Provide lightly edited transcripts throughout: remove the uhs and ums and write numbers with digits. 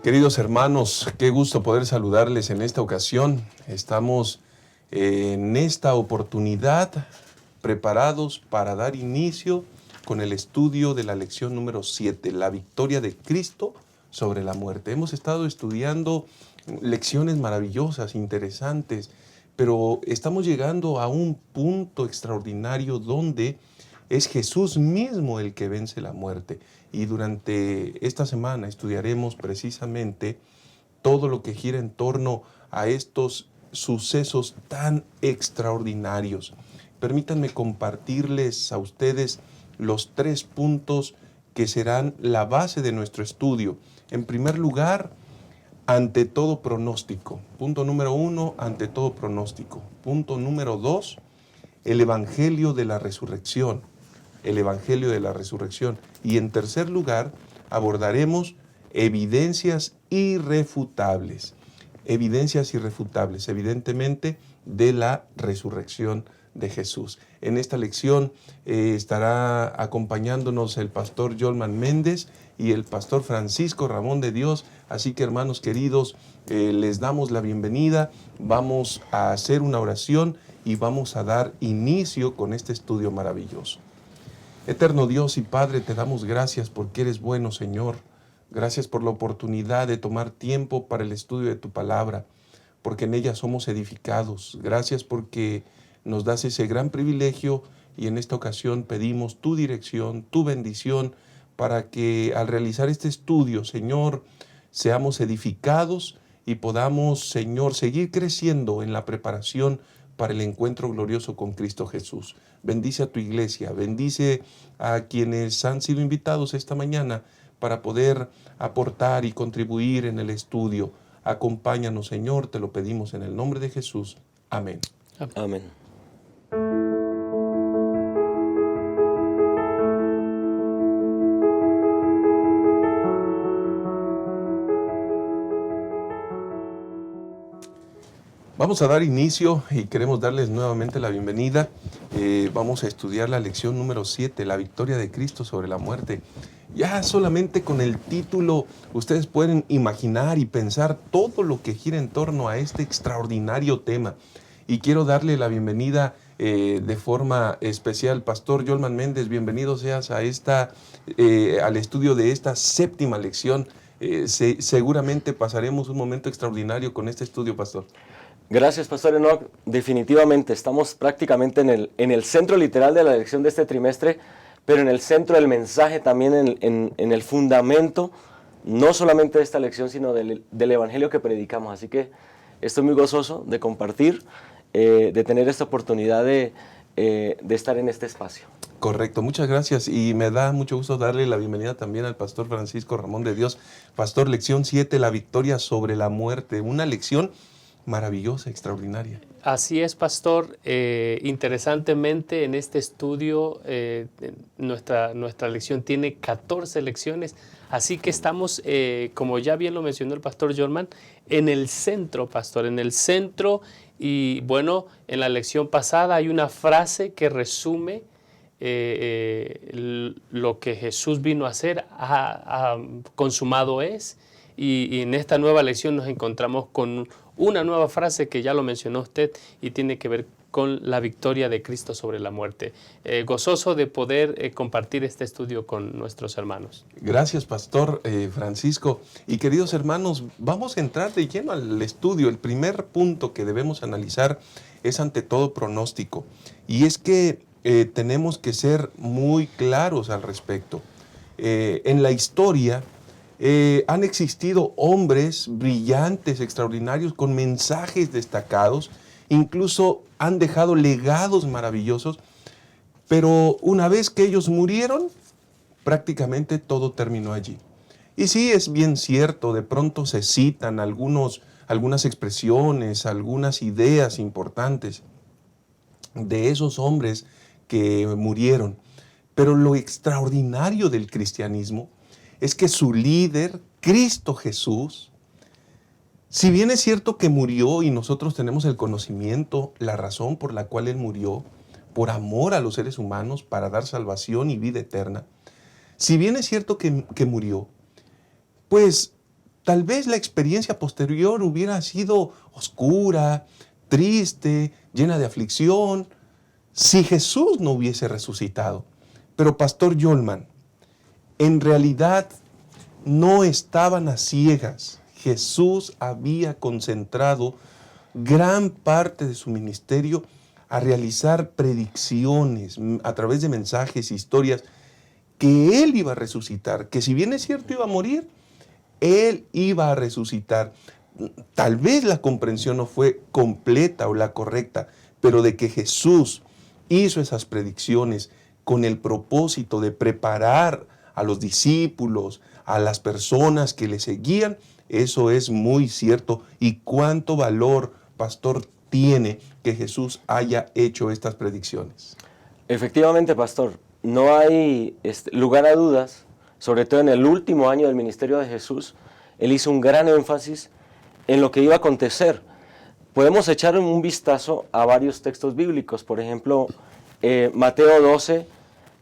Queridos hermanos, qué gusto poder saludarles en esta ocasión. Estamos en esta oportunidad preparados para dar inicio con el estudio de la lección número 7, la victoria de Cristo sobre la muerte. Hemos estado estudiando lecciones maravillosas, interesantes, pero estamos llegando a un punto extraordinario donde es Jesús mismo el que vence la muerte. Y durante esta semana estudiaremos precisamente todo lo que gira en torno a estos sucesos tan extraordinarios. Permítanme compartirles a ustedes los 3 puntos que serán la base de nuestro estudio. En primer lugar, ante todo pronóstico. Punto número 1, ante todo pronóstico. Punto número 2, el Evangelio de la Resurrección. El Evangelio de la Resurrección. Y en tercer lugar, abordaremos evidencias irrefutables. Evidencias irrefutables, evidentemente, de la resurrección de Jesús. En esta lección estará acompañándonos el pastor Yolman Méndez y el pastor Francisco Ramón de Dios. Así que, hermanos queridos, les damos la bienvenida. Vamos a hacer una oración y vamos a dar inicio con este estudio maravilloso. Eterno Dios y Padre, te damos gracias porque eres bueno, Señor. Gracias por la oportunidad de tomar tiempo para el estudio de tu palabra, porque en ella somos edificados. Gracias porque nos das ese gran privilegio y en esta ocasión pedimos tu dirección, tu bendición, para que al realizar este estudio, Señor, seamos edificados y podamos, Señor, seguir creciendo en la preparación para el encuentro glorioso con Cristo Jesús. Bendice a tu iglesia, bendice a quienes han sido invitados esta mañana para poder aportar y contribuir en el estudio. Acompáñanos, Señor, te lo pedimos en el nombre de Jesús. Amén. Amén. Vamos a dar inicio y queremos darles nuevamente la bienvenida. Vamos a estudiar la lección número 7, la victoria de Cristo sobre la muerte. Ya solamente con el título ustedes pueden imaginar y pensar todo lo que gira en torno a este extraordinario tema. Y quiero darle la bienvenida de forma especial, Pastor Yolman Méndez. Bienvenido seas a al estudio de esta 7ª lección. Seguramente pasaremos un momento extraordinario con este estudio, Pastor. Gracias, Pastor Enoch. Definitivamente estamos prácticamente en el centro literal de la lección de este trimestre, pero en el centro del mensaje también, en el fundamento, no solamente de esta lección, sino del Evangelio que predicamos. Así que estoy muy gozoso de compartir, de tener esta oportunidad de estar en este espacio. Correcto, muchas gracias y me da mucho gusto darle la bienvenida también al pastor Francisco Ramón de Dios. Pastor, lección 7, la victoria sobre la muerte, una lección maravillosa, extraordinaria. Así es, pastor. Interesantemente, en este estudio, nuestra lección tiene 14 lecciones, así que estamos, como ya bien lo mencionó el pastor Yolman, en el centro, pastor, en el centro. Y bueno, en la lección pasada hay una frase que resume lo que Jesús vino a hacer, consumado es. Y en esta nueva lección nos encontramos con una nueva frase que ya lo mencionó usted y tiene que ver con la victoria de Cristo sobre la muerte. Gozoso de poder compartir este estudio con nuestros hermanos. Gracias, Pastor Francisco. Y queridos hermanos, vamos a entrar de lleno al estudio. El primer punto que debemos analizar es ante todo pronóstico. Y es que tenemos que ser muy claros al respecto. En la historia han existido hombres brillantes, extraordinarios, con mensajes destacados, incluso han dejado legados maravillosos, pero una vez que ellos murieron, prácticamente todo terminó allí. Y sí, es bien cierto, de pronto se citan algunas expresiones, algunas ideas importantes de esos hombres que murieron, pero lo extraordinario del cristianismo es que su líder, Cristo Jesús, si bien es cierto que murió y nosotros tenemos el conocimiento, la razón por la cual Él murió, por amor a los seres humanos, para dar salvación y vida eterna, si bien es cierto que murió, pues tal vez la experiencia posterior hubiera sido oscura, triste, llena de aflicción, si Jesús no hubiese resucitado. Pero Pastor Yolman, en realidad no estaban a ciegas. Jesús había concentrado gran parte de su ministerio a realizar predicciones a través de mensajes, historias, que Él iba a resucitar, que si bien es cierto iba a morir, Él iba a resucitar. Tal vez la comprensión no fue completa o la correcta, pero de que Jesús hizo esas predicciones con el propósito de preparar a los discípulos, a las personas que le seguían, eso es muy cierto. ¿Y cuánto valor, pastor, tiene que Jesús haya hecho estas predicciones? Efectivamente, pastor, no hay lugar a dudas, sobre todo en el último año del ministerio de Jesús, Él hizo un gran énfasis en lo que iba a acontecer. Podemos echar un vistazo a varios textos bíblicos, por ejemplo, Mateo 12,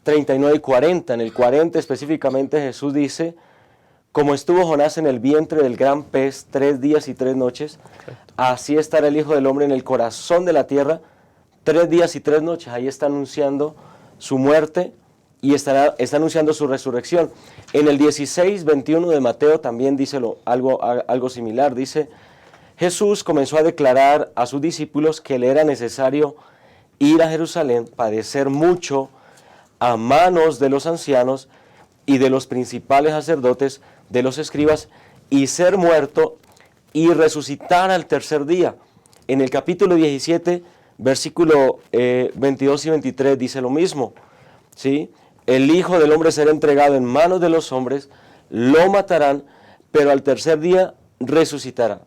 39 y 40. En el 40 específicamente Jesús dice: como estuvo Jonás en el vientre del gran pez 3 días y 3 noches, así estará el Hijo del Hombre en el corazón de la tierra 3 días y 3 noches. Ahí está anunciando su muerte y está anunciando su resurrección. En el 16, 21 de Mateo también dice algo similar. Dice: Jesús comenzó a declarar a sus discípulos que le era necesario ir a Jerusalén, padecer mucho a manos de los ancianos y de los principales sacerdotes, de los escribas, y ser muerto y resucitar al tercer día. En el capítulo 17, versículo 22 y 23 dice lo mismo, ¿sí? El Hijo del Hombre será entregado en manos de los hombres, lo matarán, pero al tercer día resucitará.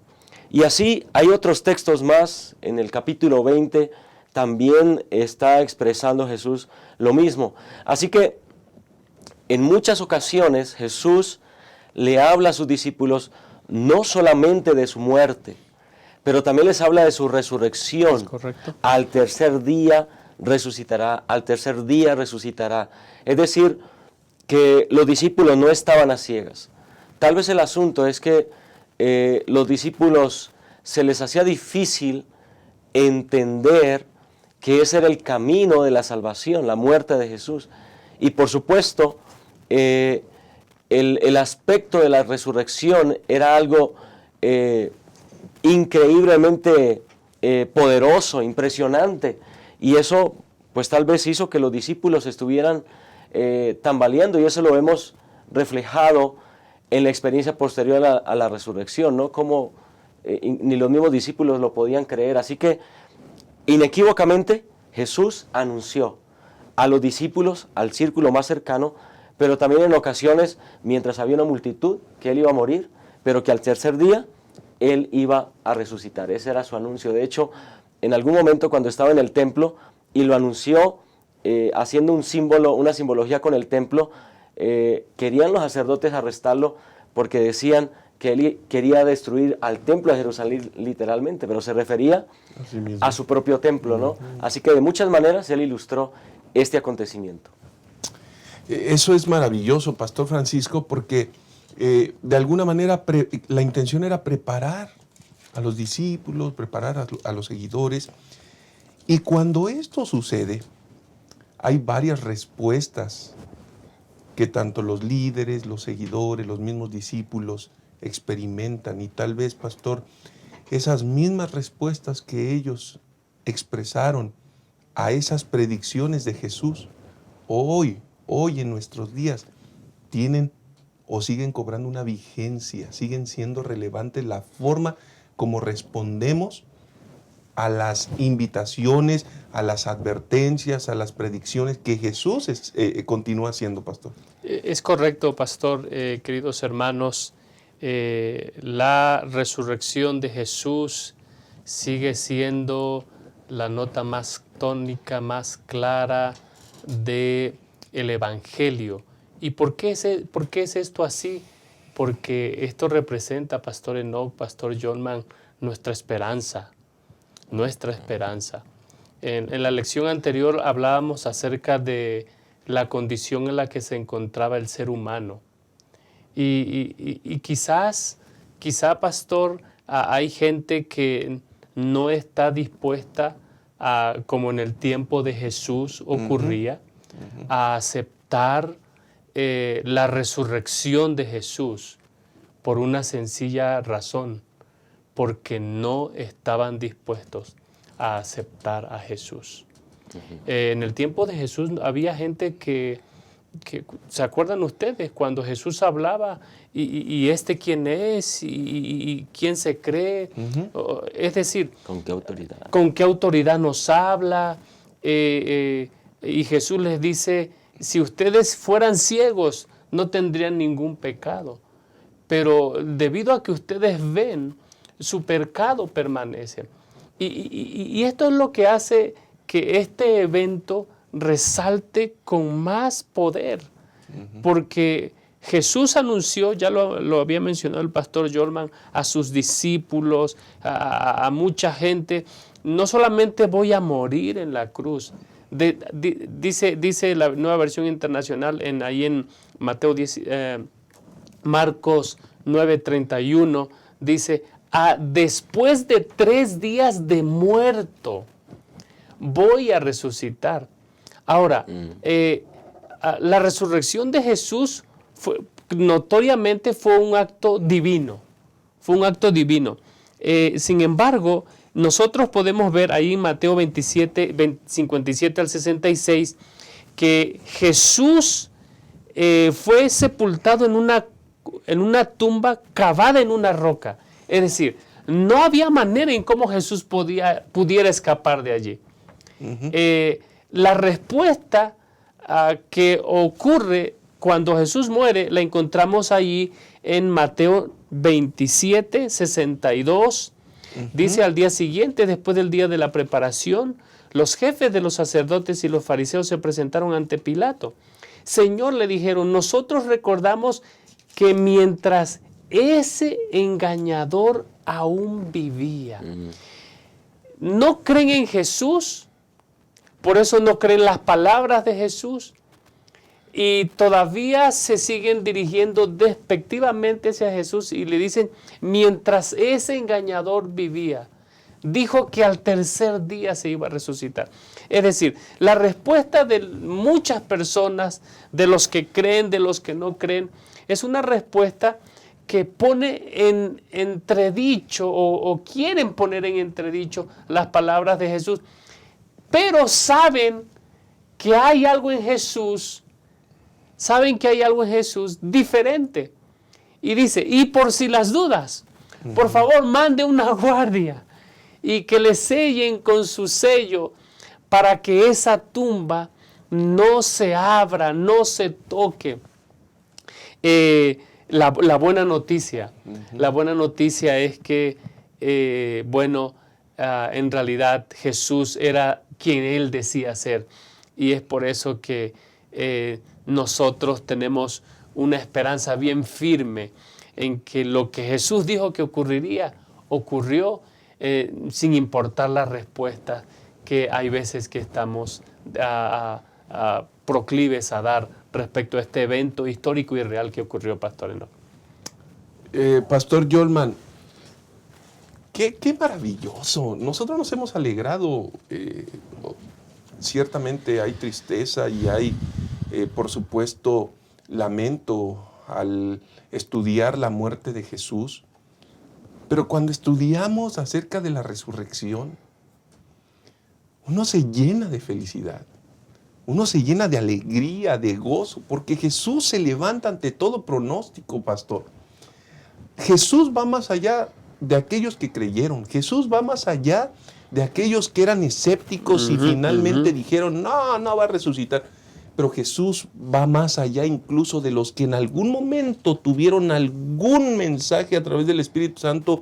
Y así hay otros textos más. En el capítulo 20 también está expresando Jesús lo mismo. Así que en muchas ocasiones Jesús le habla a sus discípulos no solamente de su muerte, pero también les habla de su resurrección. Es correcto. Al tercer día resucitará, al tercer día resucitará. Es decir, que los discípulos no estaban a ciegas. Tal vez el asunto es que los discípulos se les hacía difícil entender que ese era el camino de la salvación, la muerte de Jesús. Y por supuesto, el aspecto de la resurrección era algo increíblemente poderoso, impresionante, y eso pues tal vez hizo que los discípulos estuvieran tambaleando, y eso lo hemos reflejado en la experiencia posterior a la resurrección, ¿no? Como ni los mismos discípulos lo podían creer. Así que inequívocamente Jesús anunció a los discípulos, al círculo más cercano, pero también en ocasiones, mientras había una multitud, que Él iba a morir, pero que al tercer día Él iba a resucitar. Ese era su anuncio. De hecho, en algún momento cuando estaba en el templo y lo anunció, haciendo un símbolo, una simbología con el templo, querían los sacerdotes arrestarlo porque decían que Él quería destruir al templo de Jerusalén literalmente, pero se refería a su propio templo, ¿no? Así que de muchas maneras Él ilustró este acontecimiento. Eso es maravilloso, Pastor Francisco, porque de alguna manera la intención era preparar a los discípulos, preparar a los seguidores. Y cuando esto sucede, hay varias respuestas que tanto los líderes, los seguidores, los mismos discípulos experimentan. Y tal vez, pastor, esas mismas respuestas que ellos expresaron a esas predicciones de Jesús, hoy en nuestros días, tienen o siguen cobrando una vigencia, siguen siendo relevantes la forma como respondemos a las invitaciones, a las advertencias, a las predicciones que Jesús continúa haciendo, pastor. Es correcto, pastor, queridos hermanos. La resurrección de Jesús sigue siendo la nota más tónica, más clara del Evangelio. ¿Y por qué es esto así? Porque esto representa, Pastor Enoch, Pastor Yolman, nuestra esperanza. Nuestra esperanza. En la lección anterior hablábamos acerca de la condición en la que se encontraba el ser humano. Y quizás quizá, pastor, hay gente que no está dispuesta a, como en el tiempo de Jesús ocurría, a aceptar la resurrección de Jesús por una sencilla razón, porque no estaban dispuestos a aceptar a Jesús. En el tiempo de Jesús había gente que ¿se acuerdan ustedes cuando Jesús hablaba y este quién es y quién se cree? Es decir, ¿con qué autoridad? ¿Con qué autoridad nos habla? Y Jesús les dice, si ustedes fueran ciegos no tendrían ningún pecado, pero debido a que ustedes ven, su pecado permanece. Y esto es lo que hace que este evento resalte con más poder, porque Jesús anunció, ya lo había mencionado el pastor Jolman, a sus discípulos, a mucha gente, no solamente voy a morir en la cruz, dice la Nueva Versión Internacional ahí en Marcos 9:31, dice, después de 3 días de muerto, voy a resucitar. Ahora, la resurrección de Jesús notoriamente fue un acto divino. Fue un acto divino. Sin embargo, nosotros podemos ver ahí en Mateo 27, 57 al 66, que Jesús fue sepultado en una tumba cavada en una roca. Es decir, no había manera en cómo Jesús pudiera escapar de allí. La respuesta que ocurre cuando Jesús muere la encontramos allí en Mateo 27, 62. Dice, al día siguiente, después del día de la preparación, los jefes de los sacerdotes y los fariseos se presentaron ante Pilato. Señor, le dijeron, nosotros recordamos que mientras ese engañador aún vivía. ¿No creen en Jesús? Por eso no creen las palabras de Jesús. Y todavía se siguen dirigiendo despectivamente hacia Jesús y le dicen, mientras ese engañador vivía, dijo que al 3er día se iba a resucitar. Es decir, la respuesta de muchas personas, de los que creen, de los que no creen, es una respuesta que pone en entredicho o quieren poner en entredicho las palabras de Jesús, pero saben que hay algo en Jesús, diferente. Y dice, y por si las dudas, por favor mande una guardia y que le sellen con su sello para que esa tumba no se abra, no se toque. La buena noticia, la buena noticia es que, en realidad Jesús era quien Él decía ser. Y es por eso que nosotros tenemos una esperanza bien firme en que lo que Jesús dijo que ocurriría, ocurrió, sin importar la respuesta que hay veces que estamos proclives a dar respecto a este evento histórico y real que ocurrió, Pastor Enoch. Pastor Jolman, qué maravilloso. Nosotros nos hemos alegrado. Ciertamente hay tristeza y hay, por supuesto, lamento al estudiar la muerte de Jesús. Pero cuando estudiamos acerca de la resurrección, uno se llena de felicidad. Uno se llena de alegría, de gozo, porque Jesús se levanta ante todo pronóstico, pastor. Jesús va más allá de aquellos que creyeron. Jesús va más allá de aquellos que eran escépticos y finalmente dijeron, no va a resucitar. Pero Jesús va más allá incluso de los que en algún momento tuvieron algún mensaje a través del Espíritu Santo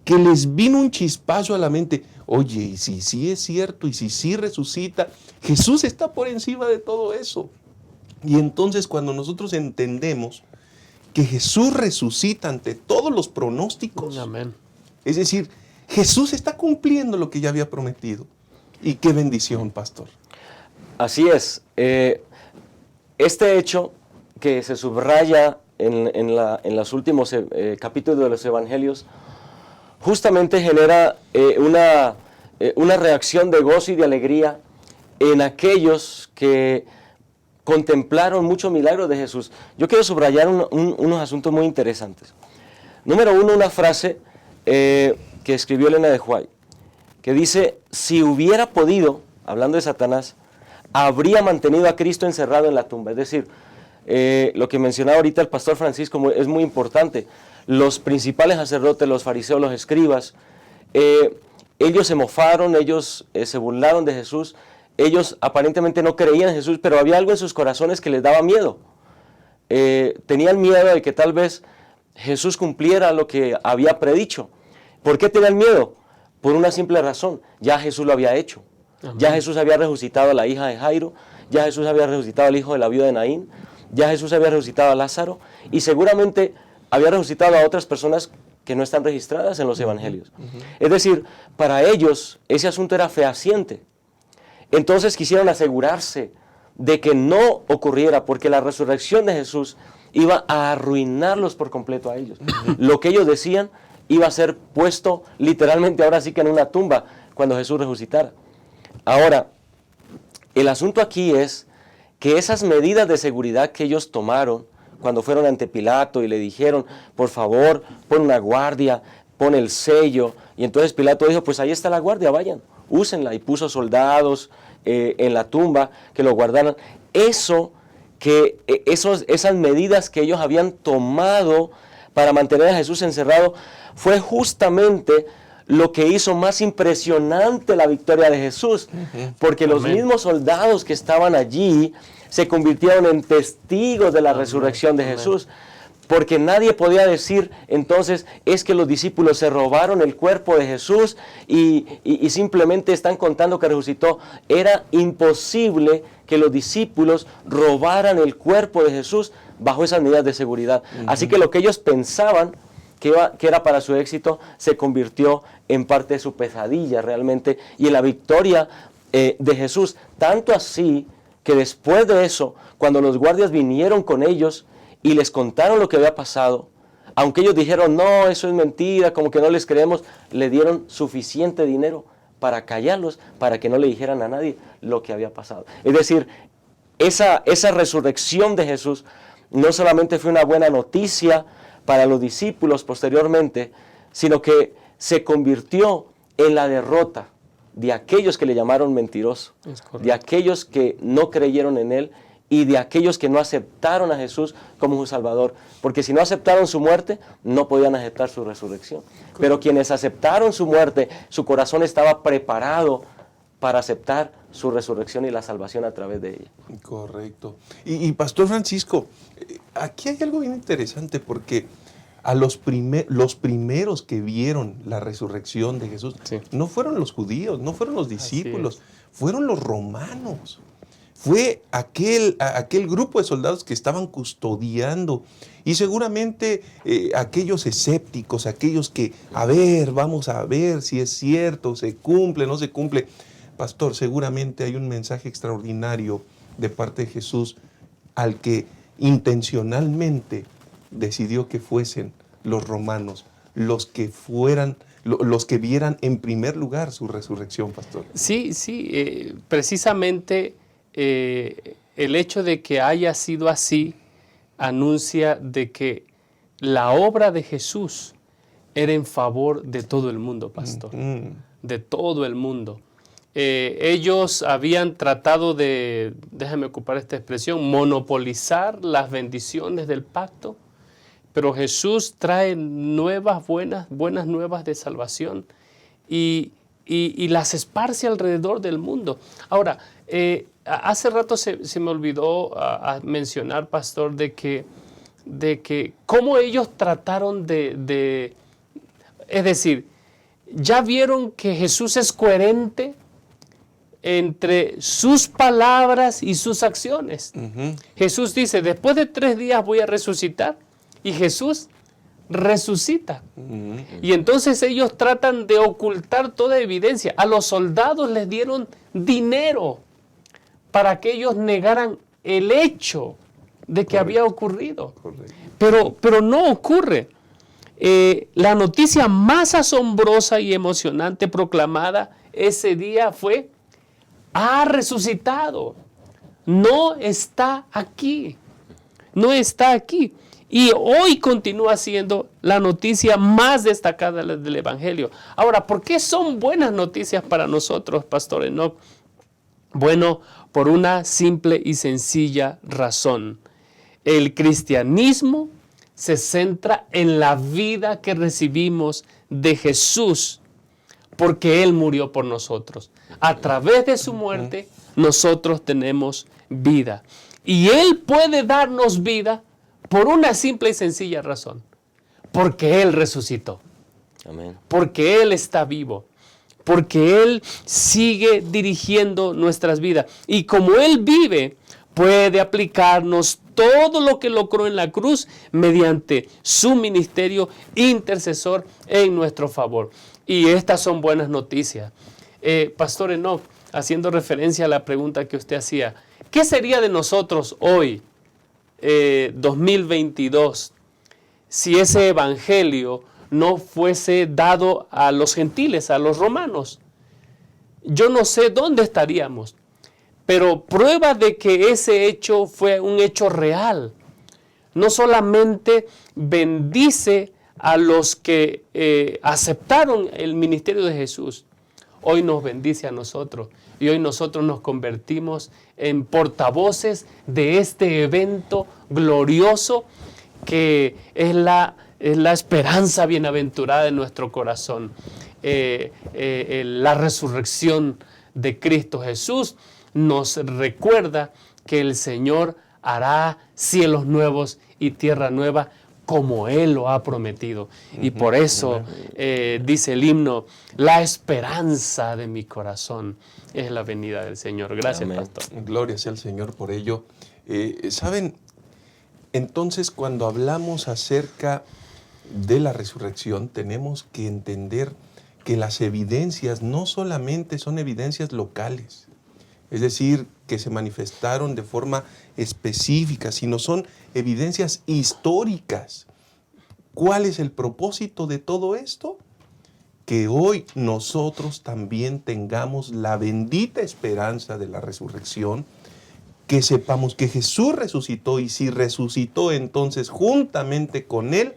que les vino un chispazo a la mente. Oye, y si sí es cierto, y si sí resucita, Jesús está por encima de todo eso. Y entonces cuando nosotros entendemos que Jesús resucita ante todos los pronósticos, Amén. Es decir, Jesús está cumpliendo lo que ya había prometido. Y qué bendición, pastor. Así es. Este hecho que se subraya en los últimos capítulos de los Evangelios, justamente genera una reacción de gozo y de alegría en aquellos que contemplaron muchos milagros de Jesús. Yo quiero subrayar unos asuntos muy interesantes. Número uno, una frase que escribió Elena de White, que dice: si hubiera podido, hablando de Satanás, habría mantenido a Cristo encerrado en la tumba. Es decir, lo que mencionaba ahorita el pastor Francisco es muy importante. Los principales sacerdotes, los fariseos, los escribas, ellos se mofaron, ellos se burlaron de Jesús, ellos aparentemente no creían en Jesús, pero había algo en sus corazones que les daba miedo. Tenían miedo de que tal vez Jesús cumpliera lo que había predicho. ¿Por qué tenían miedo? Por una simple razón: ya Jesús lo había hecho. Amén. Ya Jesús había resucitado a la hija de Jairo, ya Jesús había resucitado al hijo de la viuda de Naín, ya Jesús había resucitado a Lázaro, y seguramente había resucitado a otras personas que no están registradas en los evangelios. Es decir, para ellos ese asunto era fehaciente. Entonces quisieron asegurarse de que no ocurriera, porque la resurrección de Jesús iba a arruinarlos por completo a ellos. Lo que ellos decían iba a ser puesto literalmente ahora sí que en una tumba cuando Jesús resucitara. Ahora, el asunto aquí es que esas medidas de seguridad que ellos tomaron cuando fueron ante Pilato y le dijeron: por favor, pon una guardia, pon el sello, y entonces Pilato dijo: pues ahí está la guardia, vayan, úsenla, y puso soldados en la tumba que lo guardaran. Esas medidas que ellos habían tomado para mantener a Jesús encerrado fue justamente lo que hizo más impresionante la victoria de Jesús, porque los mismos soldados que estaban allí se convirtieron en testigos de la resurrección de Jesús, porque nadie podía decir entonces: es que los discípulos se robaron el cuerpo de Jesús y simplemente están contando que resucitó. Era imposible que los discípulos robaran el cuerpo de Jesús bajo esas medidas de seguridad. Así que lo que ellos pensaban que era para su éxito se convirtió en parte de su pesadilla realmente, y en la victoria de Jesús. Tanto así que después de eso, cuando los guardias vinieron con ellos y les contaron lo que había pasado, aunque ellos dijeron: no, eso es mentira, como que no les creemos, le dieron suficiente dinero para callarlos, para que no le dijeran a nadie lo que había pasado. Es decir, esa resurrección de Jesús no solamente fue una buena noticia para los discípulos posteriormente, sino que se convirtió en la derrota de aquellos que le llamaron mentiroso, de aquellos que no creyeron en Él y de aquellos que no aceptaron a Jesús como su Salvador. Porque si no aceptaron su muerte, no podían aceptar su resurrección. Pero quienes aceptaron su muerte, su corazón estaba preparado para aceptar su resurrección y la salvación a través de ella. Correcto. Y Pastor Francisco, aquí hay algo bien interesante, porque a los primeros que vieron la resurrección de Jesús, sí, no fueron los judíos, no fueron los discípulos, fueron los romanos. Fue aquel grupo de soldados que estaban custodiando, y seguramente aquellos escépticos, aquellos que, vamos a ver si es cierto, se cumple, no se cumple. Pastor, seguramente hay un mensaje extraordinario de parte de Jesús al que intencionalmente decidió que fuesen los romanos los que vieran en primer lugar su resurrección, Pastor. Sí, precisamente el hecho de que haya sido así anuncia de que la obra de Jesús era en favor de todo el mundo, Pastor, de todo el mundo. Ellos habían tratado de, déjame ocupar esta expresión, monopolizar las bendiciones del pacto, pero Jesús trae buenas nuevas de salvación y las esparce alrededor del mundo. Ahora, hace rato se me olvidó mencionar, Pastor, de que cómo ellos trataron es decir, ya vieron que Jesús es coherente entre sus palabras y sus acciones. Jesús dice: después de 3 días voy a resucitar, y Jesús resucita. Y entonces ellos tratan de ocultar toda evidencia. A los soldados les dieron dinero para que ellos negaran el hecho de que había ocurrido. Pero no ocurre. La noticia más asombrosa y emocionante proclamada ese día fue: ha resucitado. No está aquí. No está aquí. Y hoy continúa siendo la noticia más destacada del Evangelio. Ahora, ¿por qué son buenas noticias para nosotros, Pastor Enoch? Bueno, por una simple y sencilla razón. El cristianismo se centra en la vida que recibimos de Jesús, porque Él murió por nosotros. A través de su muerte, nosotros tenemos vida. Y Él puede darnos vida por una simple y sencilla razón. Porque Él resucitó. Amén. Porque Él está vivo. Porque Él sigue dirigiendo nuestras vidas. Y como Él vive, puede aplicarnos todo lo que logró en la cruz mediante su ministerio intercesor en nuestro favor. Y estas son buenas noticias. Pastor Enoch, haciendo referencia a la pregunta que usted hacía, ¿qué sería de nosotros hoy, 2022, si ese evangelio no fuese dado a los gentiles, a los romanos? Yo no sé dónde estaríamos, pero prueba de que ese hecho fue un hecho real. No solamente bendice a los que aceptaron el ministerio de Jesús, hoy nos bendice a nosotros. Y hoy nosotros nos convertimos en portavoces de este evento glorioso que es la esperanza bienaventurada de nuestro corazón. La resurrección de Cristo Jesús nos recuerda que el Señor hará cielos nuevos y tierra nueva como Él lo ha prometido. Y por eso dice el himno, la esperanza de mi corazón es la venida del Señor. Gracias, Amén. Pastor. Gloria sea al Señor por ello. ¿Saben? Entonces, cuando hablamos acerca de la resurrección, tenemos que entender que las evidencias no solamente son evidencias locales, es decir, que se manifestaron de forma específica, sino son evidencias históricas. ¿Cuál es el propósito de todo esto? Que hoy nosotros también tengamos la bendita esperanza de la resurrección, que sepamos que Jesús resucitó, y si resucitó, entonces juntamente con Él,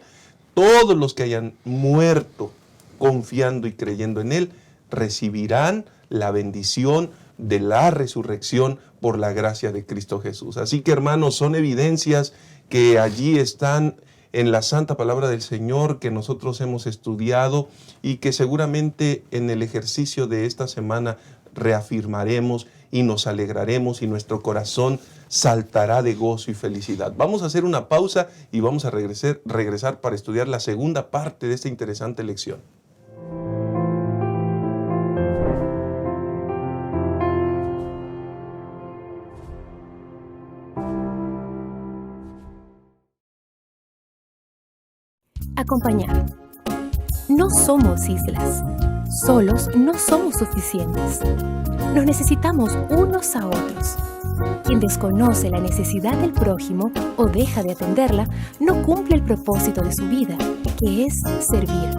todos los que hayan muerto confiando y creyendo en Él, recibirán la bendición de la resurrección por la gracia de Cristo Jesús. Así que, hermanos, son evidencias que allí están en la santa palabra del Señor, que nosotros hemos estudiado y que seguramente en el ejercicio de esta semana reafirmaremos y nos alegraremos y nuestro corazón saltará de gozo y felicidad. Vamos a hacer una pausa y vamos a regresar para estudiar la segunda parte de esta interesante lección. Acompañar. No somos islas. Solos no somos suficientes. Nos necesitamos unos a otros. Quien desconoce la necesidad del prójimo o deja de atenderla, no cumple el propósito de su vida, que es servir.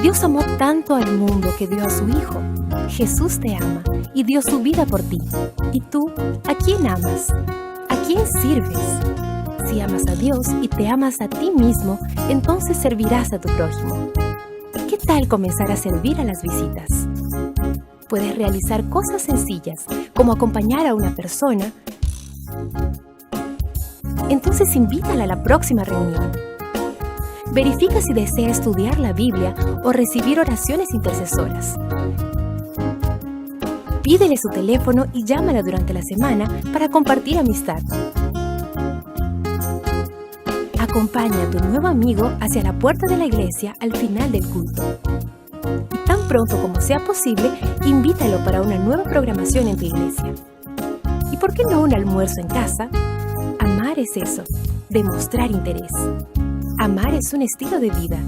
Dios amó tanto al mundo que dio a su Hijo. Jesús te ama y dio su vida por ti. ¿Y tú, a quién amas? ¿A quién sirves? Si amas a Dios y te amas a ti mismo, entonces servirás a tu prójimo. ¿Qué tal comenzar a servir a las visitas? Puedes realizar cosas sencillas, como acompañar a una persona. Entonces invítala a la próxima reunión. Verifica si desea estudiar la Biblia o recibir oraciones intercesoras. Pídele su teléfono y llámala durante la semana para compartir amistad. Acompaña a tu nuevo amigo hacia la puerta de la iglesia al final del culto. Y tan pronto como sea posible, invítalo para una nueva programación en tu iglesia. ¿Y por qué no un almuerzo en casa? Amar es eso, demostrar interés. Amar es un estilo de vida,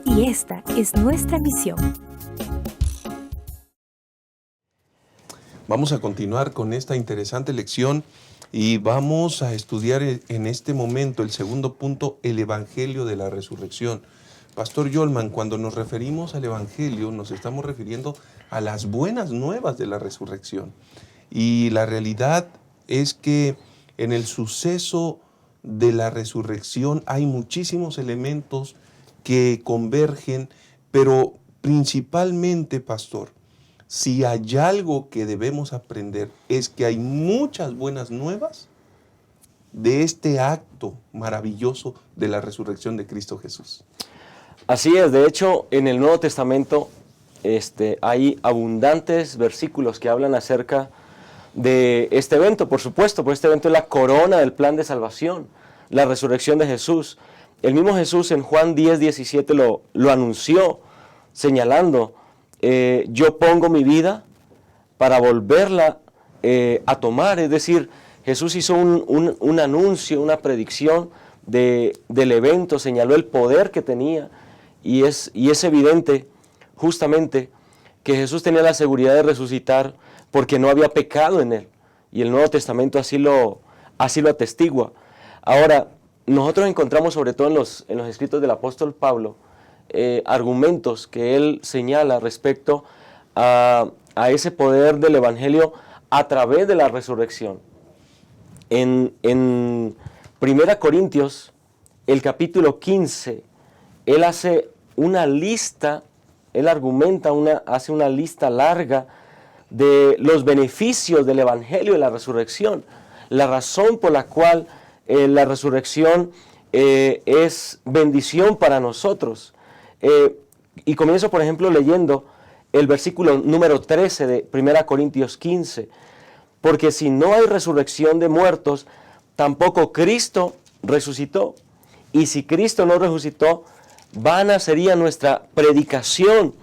y esta es nuestra misión. Vamos a continuar con esta interesante lección y vamos a estudiar en este momento el segundo punto, el Evangelio de la Resurrección. Pastor Yolman, cuando nos referimos al Evangelio, nos estamos refiriendo a las buenas nuevas de la resurrección. Y la realidad es que en el suceso de la resurrección hay muchísimos elementos que convergen, pero principalmente, pastor, si hay algo que debemos aprender es que hay muchas buenas nuevas de este acto maravilloso de la resurrección de Cristo Jesús. Así es, de hecho, en el Nuevo Testamento hay abundantes versículos que hablan acerca de este evento, por supuesto, pues este evento es la corona del plan de salvación, la resurrección de Jesús. El mismo Jesús en Juan 10:17 lo anunció, señalando, yo pongo mi vida para volverla a tomar. Es decir, Jesús hizo un anuncio, una predicción del evento, señaló el poder que tenía, y es evidente justamente que Jesús tenía la seguridad de resucitar porque no había pecado en él, y el Nuevo Testamento así lo atestigua. Ahora, nosotros encontramos sobre todo en los escritos del apóstol Pablo argumentos que él señala respecto a ese poder del Evangelio a través de la resurrección. En 1 Corintios, el capítulo 15, él hace una lista, él hace una lista larga de los beneficios del Evangelio y la resurrección, la razón por la cual la resurrección es bendición para nosotros. Y comienzo, por ejemplo, leyendo el versículo número 13 de 1 Corintios 15. Porque si no hay resurrección de muertos, tampoco Cristo resucitó. Y si Cristo no resucitó, vana sería nuestra predicación.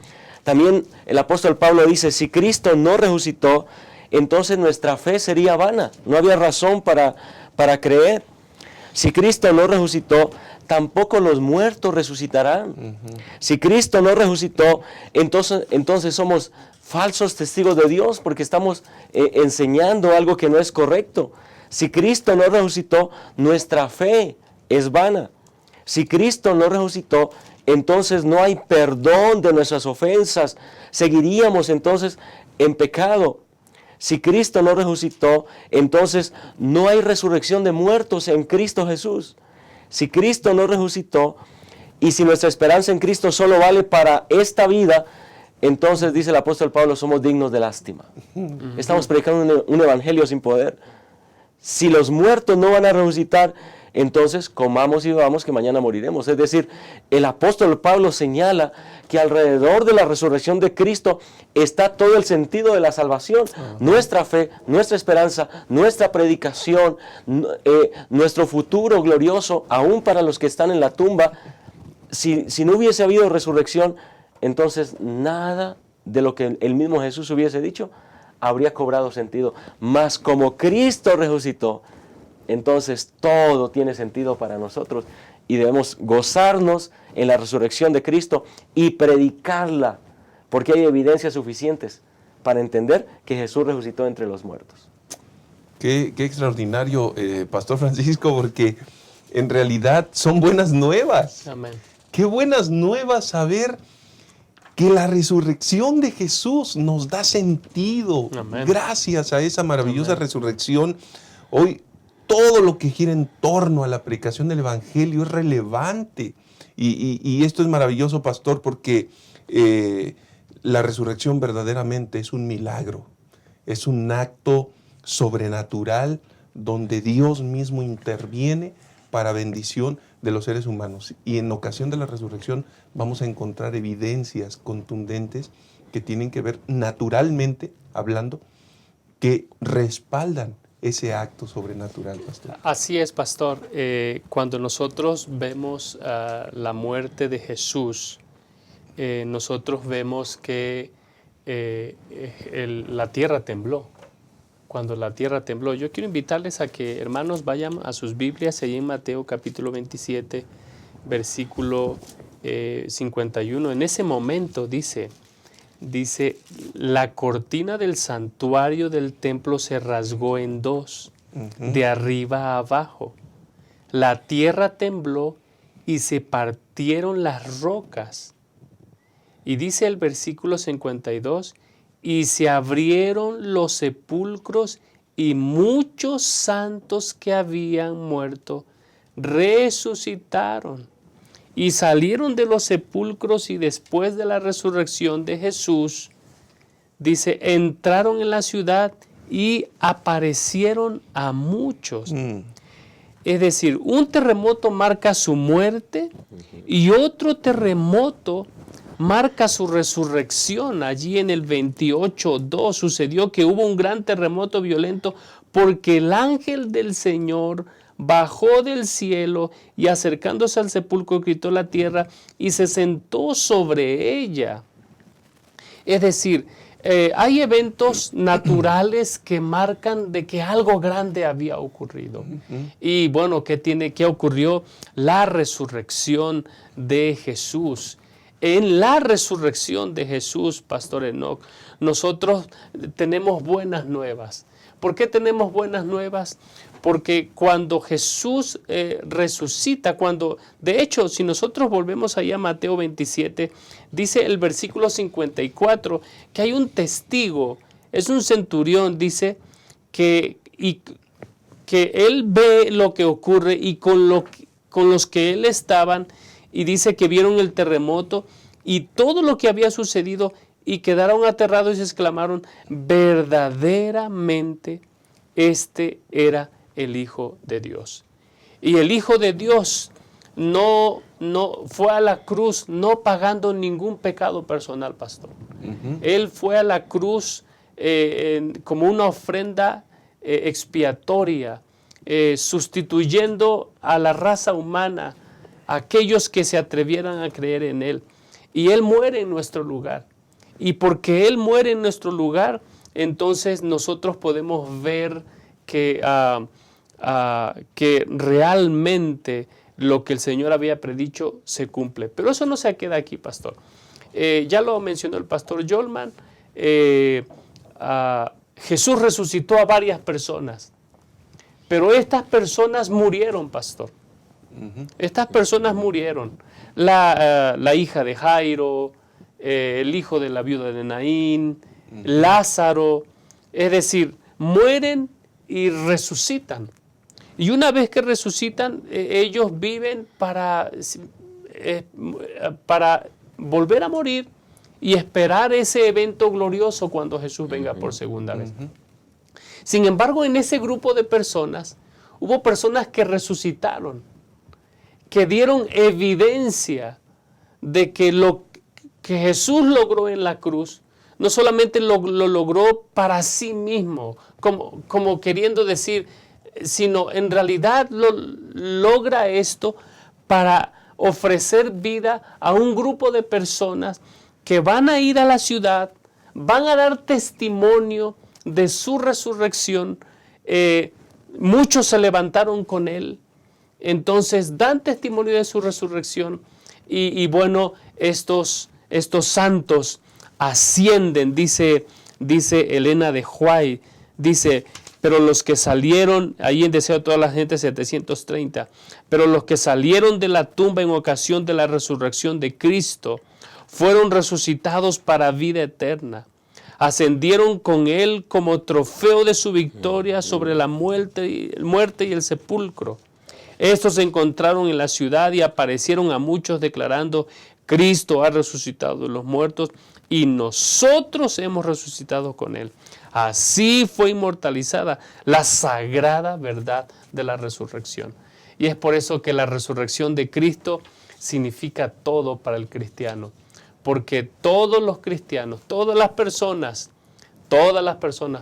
También el apóstol Pablo dice, si Cristo no resucitó, entonces nuestra fe sería vana. No había razón para creer. Si Cristo no resucitó, tampoco los muertos resucitarán. Si Cristo no resucitó, entonces somos falsos testigos de Dios porque estamos enseñando algo que no es correcto. Si Cristo no resucitó, nuestra fe es vana. Si Cristo no resucitó, entonces no hay perdón de nuestras ofensas. Seguiríamos entonces en pecado. Si Cristo no resucitó, entonces no hay resurrección de muertos en Cristo Jesús. Si Cristo no resucitó, y si nuestra esperanza en Cristo solo vale para esta vida, entonces, dice el apóstol Pablo, somos dignos de lástima. Estamos predicando un evangelio sin poder. Si los muertos no van a resucitar, entonces comamos y bebamos que mañana moriremos. Es decir, el apóstol Pablo señala que alrededor de la resurrección de Cristo está todo el sentido de la salvación. Nuestra fe, nuestra esperanza, nuestra predicación, nuestro futuro glorioso, aún para los que están en la tumba. Si no hubiese habido resurrección, entonces nada de lo que el mismo Jesús hubiese dicho habría cobrado sentido. Mas como Cristo resucitó, entonces todo tiene sentido para nosotros y debemos gozarnos en la resurrección de Cristo y predicarla, porque hay evidencias suficientes para entender que Jesús resucitó entre los muertos. Qué extraordinario, Pastor Francisco, porque en realidad son buenas nuevas. Amén. Qué buenas nuevas saber que la resurrección de Jesús nos da sentido. Amén. Gracias a esa maravillosa Amén. resurrección, hoy todo lo que gira en torno a la predicación del Evangelio es relevante. Y esto es maravilloso, pastor, porque la resurrección verdaderamente es un milagro. Es un acto sobrenatural donde Dios mismo interviene para bendición de los seres humanos. Y en ocasión de la resurrección vamos a encontrar evidencias contundentes que tienen que ver, naturalmente hablando, que respaldan ese acto sobrenatural, pastor. Así es, pastor. Cuando nosotros vemos la muerte de Jesús, nosotros vemos que la tierra tembló. Cuando la tierra tembló. Yo quiero invitarles a que, hermanos, vayan a sus Biblias, ahí en Mateo capítulo 27, versículo 51. En ese momento dice, dice, la cortina del santuario del templo se rasgó en dos, de arriba a abajo. La tierra tembló y se partieron las rocas. Y dice el versículo 52, y se abrieron los sepulcros y muchos santos que habían muerto resucitaron y salieron de los sepulcros, y después de la resurrección de Jesús, dice, entraron en la ciudad y aparecieron a muchos. Es decir, un terremoto marca su muerte y otro terremoto marca su resurrección. Allí en el 28:2 sucedió que hubo un gran terremoto violento porque el ángel del Señor bajó del cielo y acercándose al sepulcro quitó la tierra y se sentó sobre ella. Es decir, hay eventos naturales que marcan de que algo grande había ocurrido. Y bueno, ¿qué ocurrió? La resurrección de Jesús. En la resurrección de Jesús, Pastor Enoch, nosotros tenemos buenas nuevas. ¿Por qué tenemos buenas nuevas? Porque cuando Jesús resucita, de hecho, si nosotros volvemos allá a Mateo 27, dice el versículo 54 que hay un testigo, es un centurión, dice que él ve lo que ocurre y con los que él estaban, y dice que vieron el terremoto y todo lo que había sucedido y quedaron aterrados y exclamaron, verdaderamente este era el Hijo de Dios. Y el Hijo de Dios no fue a la cruz no pagando ningún pecado personal, pastor. Él fue a la cruz como una ofrenda expiatoria, sustituyendo a la raza humana, aquellos que se atrevieran a creer en Él. Y Él muere en nuestro lugar. Y porque Él muere en nuestro lugar, entonces nosotros podemos ver que realmente lo que el Señor había predicho se cumple. Pero eso no se queda aquí, pastor. Ya lo mencionó el pastor Jolman. Jesús resucitó a varias personas. Pero estas personas murieron, pastor. Estas personas murieron. La hija de Jairo, el hijo de la viuda de Naín, Lázaro. Es decir, mueren y resucitan. Y una vez que resucitan, ellos viven para volver a morir y esperar ese evento glorioso cuando Jesús venga por segunda vez. Sin embargo, en ese grupo de personas, hubo personas que resucitaron, que dieron evidencia de que lo que Jesús logró en la cruz, no solamente lo logró para sí mismo, como queriendo decir, sino en realidad logra esto para ofrecer vida a un grupo de personas que van a ir a la ciudad, van a dar testimonio de su resurrección. Muchos se levantaron con Él, entonces dan testimonio de su resurrección y bueno, estos santos ascienden, dice Elena de Huay, dice, pero los que salieron, ahí en Deseo de toda la gente 730, pero los que salieron de la tumba en ocasión de la resurrección de Cristo, fueron resucitados para vida eterna. Ascendieron con Él como trofeo de su victoria sobre la muerte y el sepulcro. Estos se encontraron en la ciudad y aparecieron a muchos declarando, Cristo ha resucitado de los muertos y nosotros hemos resucitado con Él. Así fue inmortalizada la sagrada verdad de la resurrección. Y es por eso que la resurrección de Cristo significa todo para el cristiano. Porque todos los cristianos, todas las personas,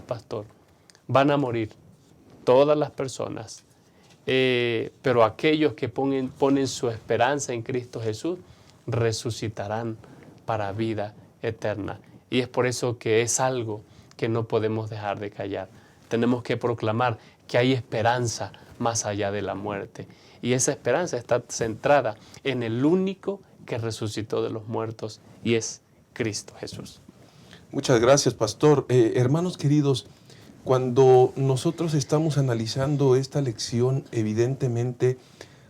pastor, van a morir. Todas las personas. Pero aquellos que ponen su esperanza en Cristo Jesús, resucitarán para vida eterna. Y es por eso que es algo que no podemos dejar de callar. Tenemos que proclamar que hay esperanza más allá de la muerte. Y esa esperanza está centrada en el único que resucitó de los muertos y es Cristo Jesús. Muchas gracias, pastor. Hermanos queridos, cuando nosotros estamos analizando esta lección, evidentemente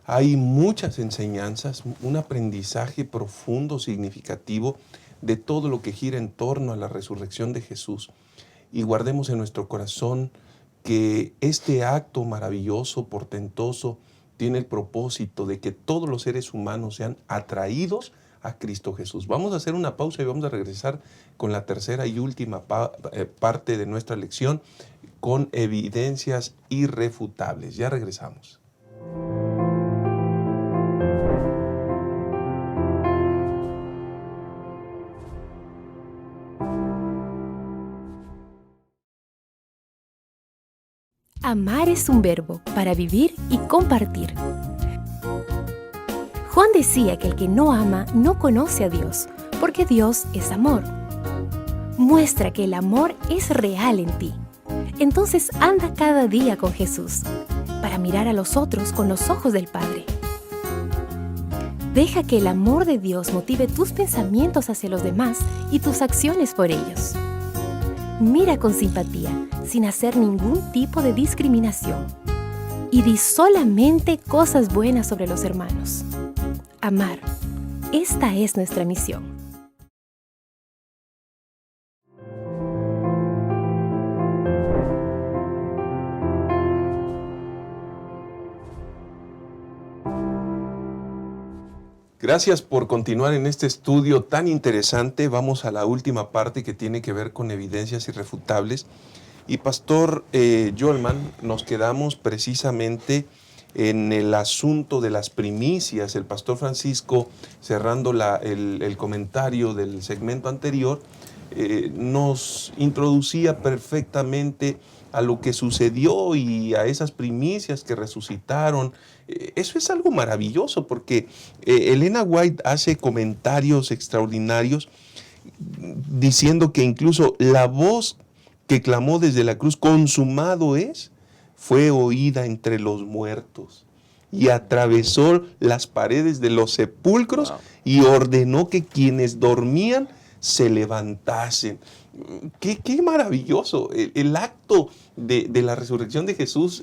hay muchas enseñanzas, un aprendizaje profundo, significativo de todo lo que gira en torno a la resurrección de Jesús. Y guardemos en nuestro corazón que este acto maravilloso, portentoso, tiene el propósito de que todos los seres humanos sean atraídos a Cristo Jesús. Vamos a hacer una pausa y vamos a regresar con la tercera y última parte de nuestra lección con evidencias irrefutables. Ya regresamos. Amar es un verbo para vivir y compartir. Juan decía que el que no ama no conoce a Dios, porque Dios es amor. Muestra que el amor es real en ti. Entonces anda cada día con Jesús, para mirar a los otros con los ojos del Padre. Deja que el amor de Dios motive tus pensamientos hacia los demás y tus acciones por ellos. Mira con simpatía, sin hacer ningún tipo de discriminación. Y di solamente cosas buenas sobre los hermanos. Amar. Esta es nuestra misión. Gracias por continuar en este estudio tan interesante. Vamos a la última parte que tiene que ver con evidencias irrefutables. Y Pastor Yolman, nos quedamos precisamente en el asunto de las primicias. El Pastor Francisco, cerrando el comentario del segmento anterior, nos introducía perfectamente a lo que sucedió y a esas primicias que resucitaron. Eso es algo maravilloso porque Elena White hace comentarios extraordinarios diciendo que incluso la voz que clamó desde la cruz, consumado es, fue oída entre los muertos y atravesó las paredes de los sepulcros y ordenó que quienes dormían se levantasen. Qué maravilloso. El acto de la resurrección de Jesús,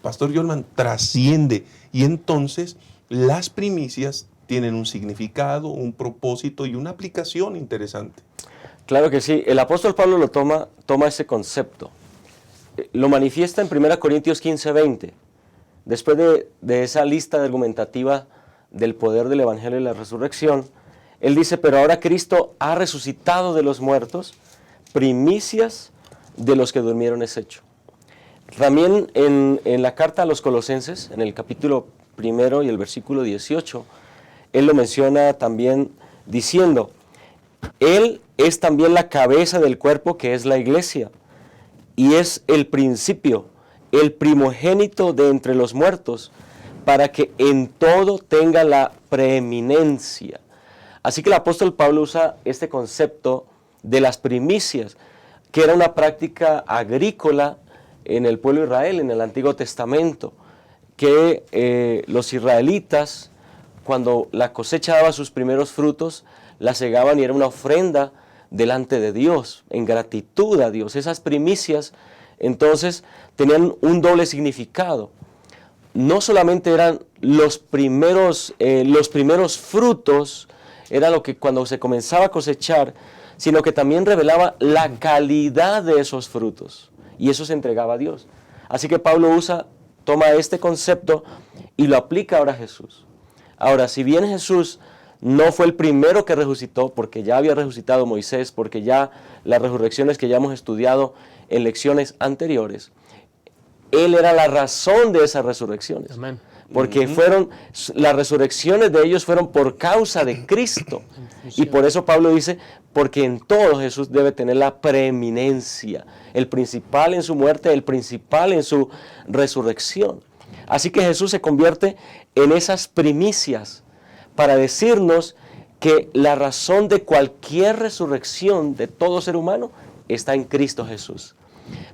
Pastor Yolman, trasciende. Y entonces las primicias tienen un significado, un propósito y una aplicación interesante. Claro que sí. El apóstol Pablo lo toma ese concepto. Lo manifiesta en 1 Corintios 15:20. Después de esa lista argumentativa del poder del Evangelio y la resurrección, él dice, pero ahora Cristo ha resucitado de los muertos, primicias de los que durmieron es hecho. También en la carta a los Colosenses, en el capítulo 1 y el versículo 18, él lo menciona también diciendo, Él es también la cabeza del cuerpo que es la iglesia, y es el principio, el primogénito de entre los muertos, para que en todo tenga la preeminencia. Así que el apóstol Pablo usa este concepto de las primicias, que era una práctica agrícola en el pueblo de Israel, en el Antiguo Testamento, que los israelitas, cuando la cosecha daba sus primeros frutos, la segaban y era una ofrenda delante de Dios, en gratitud a Dios. Esas primicias, entonces, tenían un doble significado. No solamente eran los primeros frutos, era lo que cuando se comenzaba a cosechar, sino que también revelaba la calidad de esos frutos. Y eso se entregaba a Dios. Así que Pablo toma este concepto y lo aplica ahora a Jesús. Ahora, si bien Jesús no fue el primero que resucitó, porque ya había resucitado Moisés, porque ya las resurrecciones que ya hemos estudiado en lecciones anteriores, Él era la razón de esas resurrecciones. Amén. Porque las resurrecciones de ellos fueron por causa de Cristo. Y por eso Pablo dice, porque en todo Jesús debe tener la preeminencia, el principal en su muerte, el principal en su resurrección. Así que Jesús se convierte en esas primicias para decirnos que la razón de cualquier resurrección de todo ser humano está en Cristo Jesús.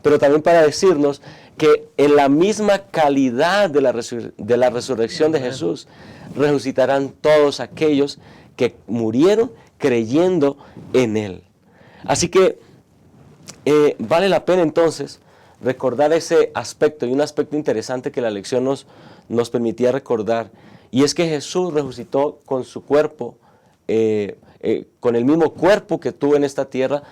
Pero también para decirnos que en la misma calidad de la resurrección de Jesús resucitarán todos aquellos que murieron creyendo en Él. Así que vale la pena entonces recordar ese aspecto, y un aspecto interesante que la lección nos permitía recordar, y es que Jesús resucitó con su cuerpo, con el mismo cuerpo que tuvo en esta tierra,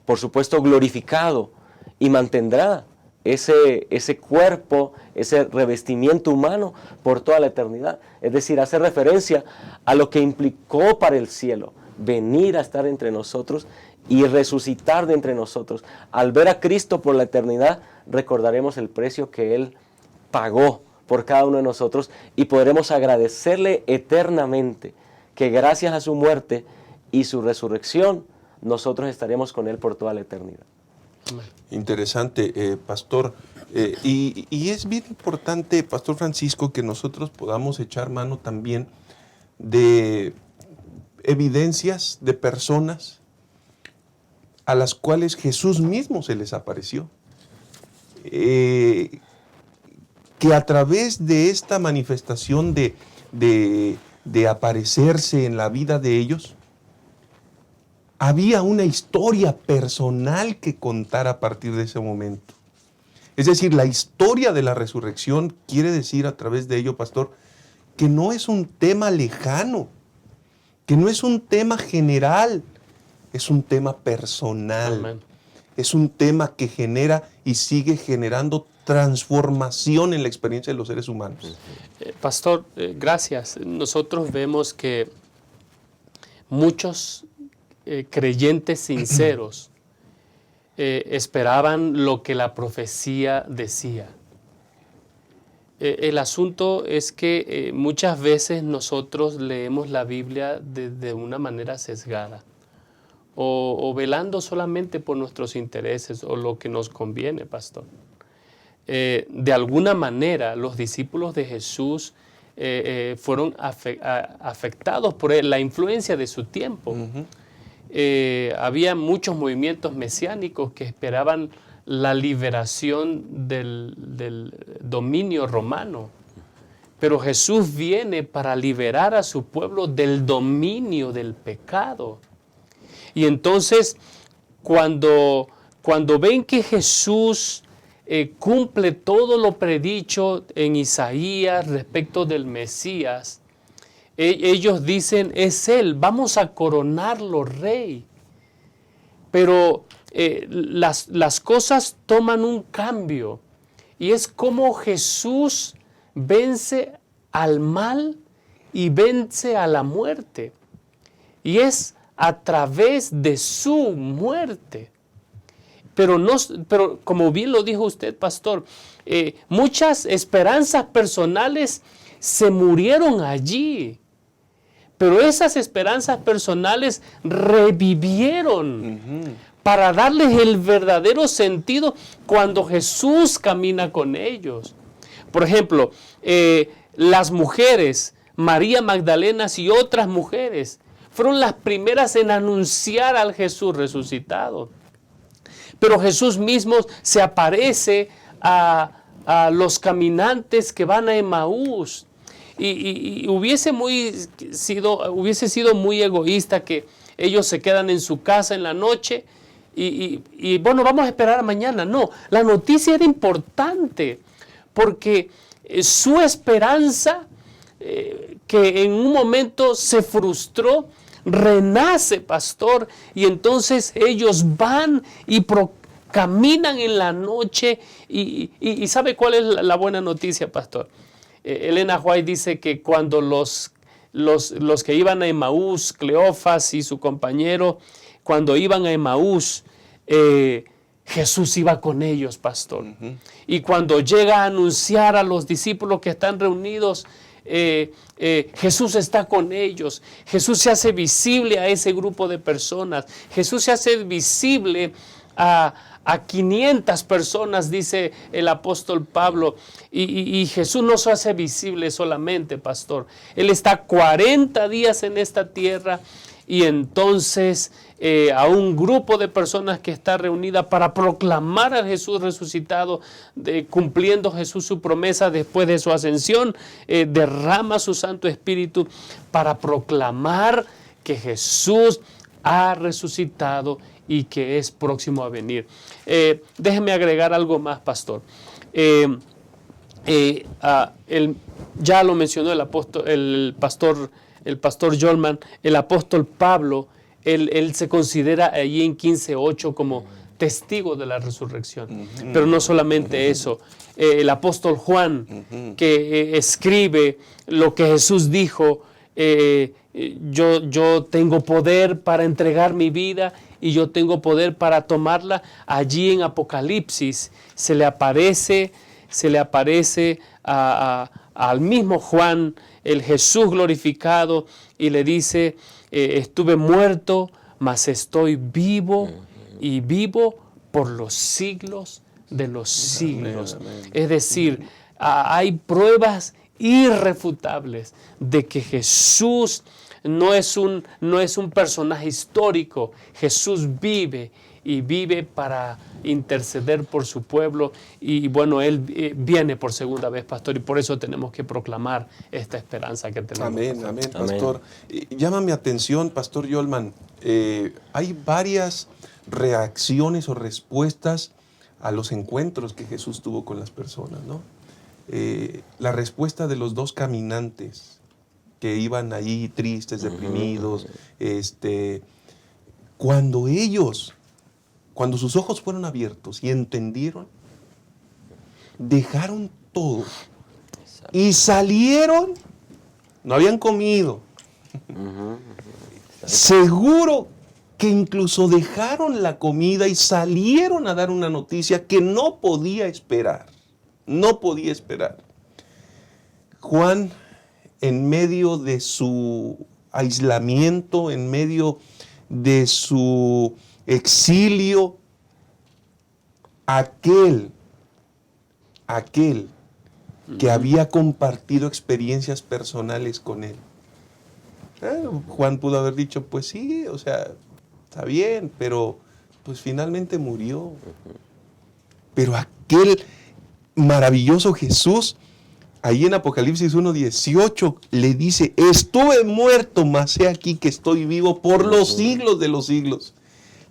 por supuesto glorificado, y mantendrá ese cuerpo, ese revestimiento humano por toda la eternidad. Es decir, hace referencia a lo que implicó para el cielo venir a estar entre nosotros y resucitar de entre nosotros. Al ver a Cristo por la eternidad, recordaremos el precio que Él pagó por cada uno de nosotros y podremos agradecerle eternamente que gracias a su muerte y su resurrección, nosotros estaremos con Él por toda la eternidad. Interesante, pastor. Y es bien importante, Pastor Francisco, que nosotros podamos echar mano también de evidencias de personas a las cuales Jesús mismo se les apareció. Que a través de esta manifestación de aparecerse en la vida de ellos, había una historia personal que contar a partir de ese momento. Es decir, la historia de la resurrección quiere decir a través de ello, pastor, que no es un tema lejano, que no es un tema general, es un tema personal. Amén. Es un tema que genera y sigue generando transformación en la experiencia de los seres humanos. Pastor, gracias. Nosotros vemos que muchos creyentes sinceros esperaban lo que la profecía decía. El asunto es que muchas veces nosotros leemos la Biblia de una manera sesgada o velando solamente por nuestros intereses o lo que nos conviene, pastor. De alguna manera los discípulos de Jesús fueron afectados por la influencia de su tiempo. Uh-huh. Había muchos movimientos mesiánicos que esperaban la liberación del dominio romano. Pero Jesús viene para liberar a su pueblo del dominio del pecado. Y entonces, cuando ven que Jesús cumple todo lo predicho en Isaías respecto del Mesías, ellos dicen, es Él, vamos a coronarlo rey. Pero las cosas toman un cambio, y es como Jesús vence al mal y vence a la muerte. Y es a través de su muerte. Pero como bien lo dijo usted, pastor, muchas esperanzas personales se murieron allí. Pero esas esperanzas personales revivieron para darles el verdadero sentido cuando Jesús camina con ellos. Por ejemplo, las mujeres, María Magdalena y otras mujeres, fueron las primeras en anunciar al Jesús resucitado. Pero Jesús mismo se aparece a los caminantes que van a Emaús. Y hubiese sido muy egoísta que ellos se quedan en su casa en la noche y bueno, vamos a esperar a mañana. No, la noticia era importante porque su esperanza, que en un momento se frustró, renace, pastor, y entonces ellos van y caminan en la noche y ¿sabe cuál es la buena noticia, pastor? Elena White dice que cuando los que iban a Emaús, Cleofas y su compañero, cuando iban a Emaús, Jesús iba con ellos, pastor. Uh-huh. Y cuando llega a anunciar a los discípulos que están reunidos, Jesús está con ellos. Jesús se hace visible a ese grupo de personas. Jesús se hace visible a 500 personas, dice el apóstol Pablo, y Jesús no se hace visible solamente, pastor. Él está 40 días en esta tierra y entonces a un grupo de personas que está reunida para proclamar a Jesús resucitado, cumpliendo Jesús su promesa después de su ascensión, derrama su Santo Espíritu para proclamar que Jesús ha resucitado y que es próximo a venir. Déjeme agregar algo más, pastor. Ya lo mencionó el pastor Jolman, el apóstol Pablo, él se considera allí en 15:8 como testigo de la resurrección. Pero no solamente eso, el apóstol Juan, que escribe lo que Jesús dijo, yo tengo poder para entregar mi vida y yo tengo poder para tomarla. Allí en Apocalipsis se le aparece al mismo Juan, el Jesús glorificado, y le dice, estuve muerto, mas estoy vivo y vivo por los siglos de los siglos. Amén, amén. Es decir, hay pruebas irrefutables de que Jesús no es un personaje histórico. Jesús vive y vive para interceder por su pueblo, y bueno, Él viene por segunda vez, pastor, y por eso tenemos que proclamar esta esperanza que tenemos. Amén, amén, pastor. Llama mi atención, pastor Jolman, hay varias reacciones o respuestas a los encuentros que Jesús tuvo con las personas, ¿no? La respuesta de los dos caminantes que iban ahí tristes, deprimidos, cuando sus ojos fueron abiertos y entendieron, dejaron todo y salieron, no habían comido. Seguro que incluso dejaron la comida y salieron a dar una noticia que no podía esperar. No podía esperar. Juan, en medio de su aislamiento, en medio de su exilio, aquel que había compartido experiencias personales con él. Juan pudo haber dicho, pues sí, o sea, está bien, pero pues finalmente murió. Pero aquel maravilloso Jesús, ahí en Apocalipsis 1:18, le dice, estuve muerto, mas he aquí que estoy vivo por los siglos de los siglos.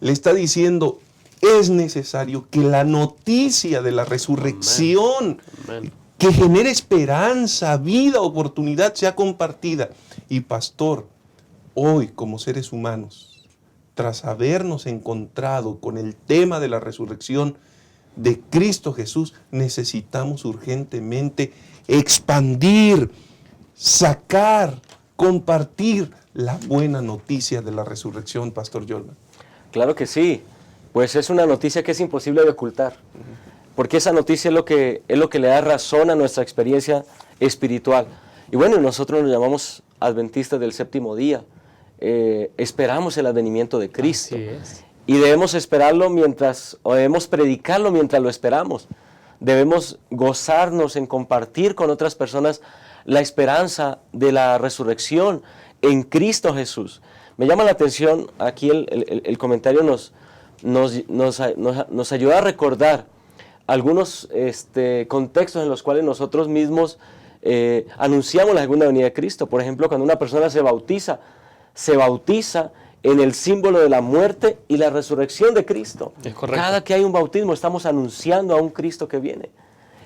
Le está diciendo, es necesario que la noticia de la resurrección, Amén, que genere esperanza, vida, oportunidad, sea compartida. Y pastor, hoy como seres humanos, tras habernos encontrado con el tema de la resurrección de Cristo Jesús, necesitamos urgentemente expandir, sacar, compartir la buena noticia de la resurrección, pastor Jolman. Claro que sí, pues es una noticia que es imposible de ocultar, porque esa noticia es lo que le da razón a nuestra experiencia espiritual. Y bueno, nosotros nos llamamos adventistas del séptimo día, esperamos el advenimiento de Cristo. Así es. Y debemos esperarlo debemos predicarlo mientras lo esperamos. Debemos gozarnos en compartir con otras personas la esperanza de la resurrección en Cristo Jesús. Me llama la atención, aquí el comentario nos ayuda a recordar algunos contextos en los cuales nosotros mismos anunciamos la segunda venida de Cristo. Por ejemplo, cuando una persona se bautiza en el símbolo de la muerte y la resurrección de Cristo. Es correcto. Cada que hay un bautismo estamos anunciando a un Cristo que viene.